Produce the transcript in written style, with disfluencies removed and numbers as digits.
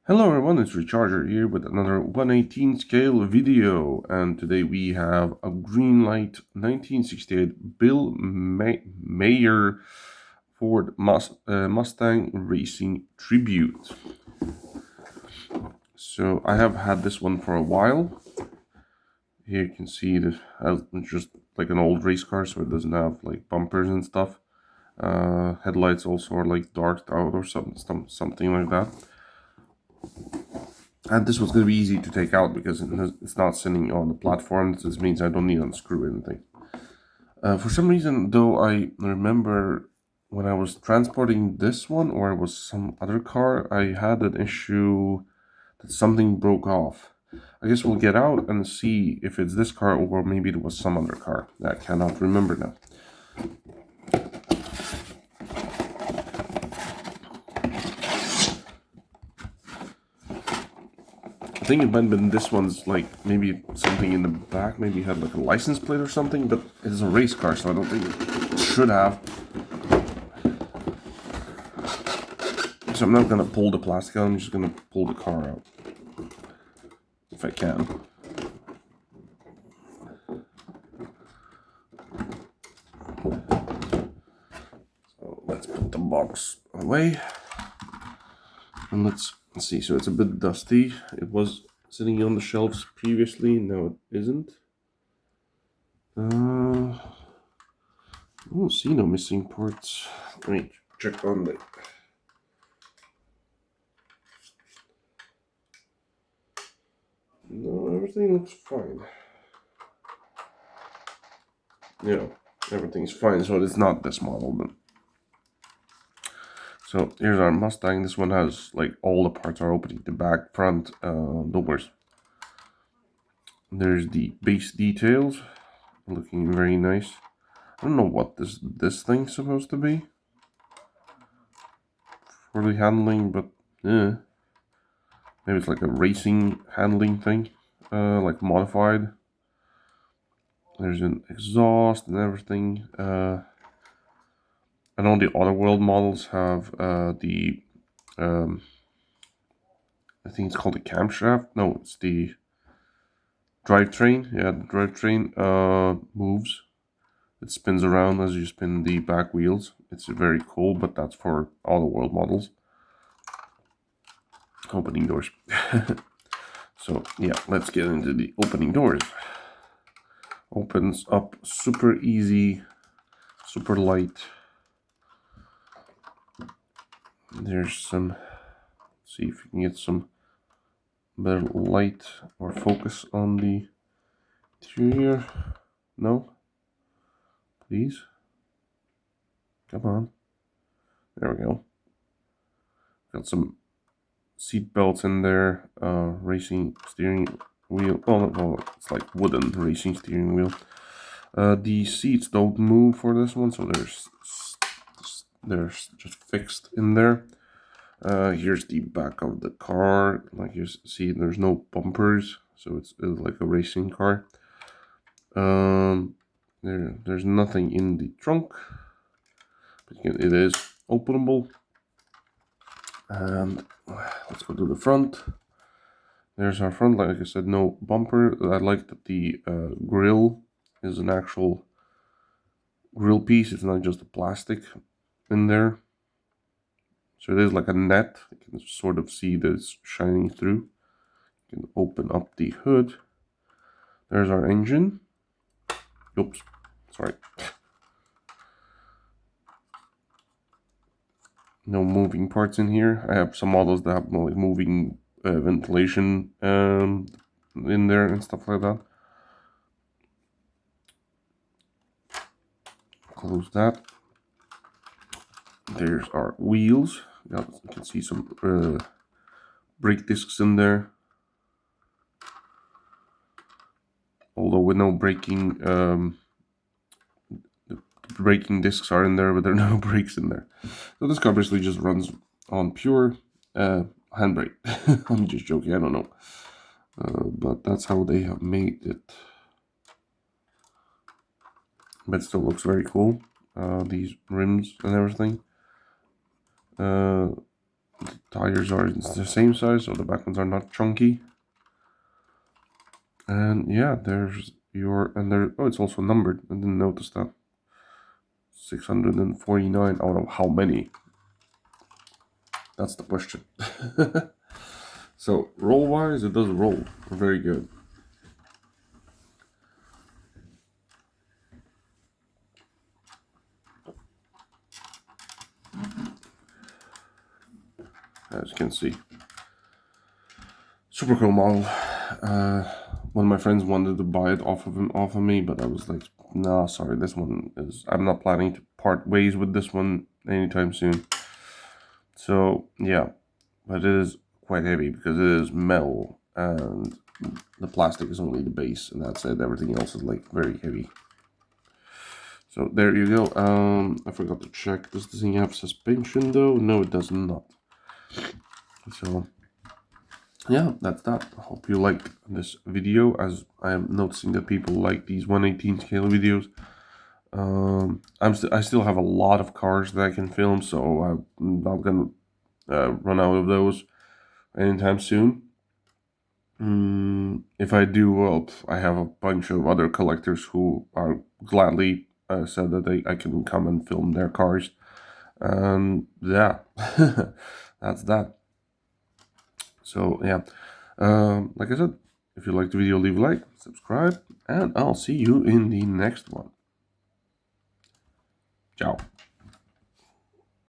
Hello everyone, it's Recharger here with another 118 scale video, and today we have a Greenlight 1968 Maier Ford Mustang Racing Tribute. So I have had this one for a while. Here you can see that it's just like an old race car, so it doesn't have like bumpers and stuff. Headlights also are like darked out or something like that. And this was going to be easy to take out because it's not sitting on the platform. This means I don't need to unscrew anything. For some reason, though, I remember when I was transporting this one, or it was some other car, I had an issue that something broke off. I guess we'll get out and see if it's this car or maybe it was some other car. I cannot remember now. I think it might have been this one's, like, maybe something in the back, maybe had like a license plate or something, but it's a race car, so I don't think it should have. So I'm not gonna pull the plastic out, I'm just gonna pull the car out. If I can. So let's put the box away. And let's see, so it's a bit dusty. It was sitting on the shelves previously, now it isn't. I don't see no missing parts. Let me check on the... No, everything looks fine. Yeah, everything's fine, so it's not this model then. So here's our Mustang. This one has like all the parts are opening, the back, front doors. There's the base details, looking very nice. I don't know what this thing's supposed to be for the handling, but yeah, maybe it's like a racing handling thing, like modified. There's an exhaust and everything. I know the other world models have the I think it's called the camshaft. No, it's the drivetrain. Yeah, the drivetrain moves. It spins around as you spin the back wheels. It's very cool, but that's for all the world models. Opening doors. So yeah, let's get into the opening doors. Opens up super easy, super light. There's some, let's see if you can get some better light or focus on the interior. No? Please? Come on. There we go. Got some seat belts in there, racing steering wheel. Oh no, it's like wooden racing steering wheel. The seats don't move for this one, so they're just fixed in there. Here's the back of the car. Like you see, there's no bumpers, so it's like a racing car. There's nothing in the trunk, but again, it is openable. And let's go to the front. There's our front. Like I said, no bumper. I like that the grill is an actual grill piece. It's not just a plastic in there. So it is like a net. You can sort of see that it's shining through. You can open up the hood. There's our engine. Oops, sorry. No moving parts in here. I have some models that have like moving ventilation in there and stuff like that. Close that. There's our wheels. You can see some brake discs in there. Although with no braking, the braking discs are in there, but there are no brakes in there. So this car basically just runs on pure handbrake. I'm just joking, I don't know. But that's how they have made it. But it still looks very cool. These rims and everything. The tires are the same size, so the back ones are not chunky. And yeah, there's your, and there, oh, it's also numbered. I didn't notice that. 649 out of how many? That's the question. So roll-wise, it does roll very good. As you can see. Super cool model. One of my friends wanted to buy it off of me, but I was like, nah, sorry, this one is, I'm not planning to part ways with this one anytime soon. So yeah, but it is quite heavy because it is metal and the plastic is only the base, and that's it. Everything else is like very heavy. So there you go. I forgot to check. Does this thing have suspension though? No, it does not. So yeah, that's that. I hope you liked this video, as I am noticing that people like these 1/18 scale videos. I still have a lot of cars that I can film, so I'm not gonna run out of those anytime soon. If I do, well, I have a bunch of other collectors who are gladly said that I can come and film their cars. And yeah, that's that. So yeah, like I said, if you liked the video, leave a like, subscribe, and I'll see you in the next one. Ciao.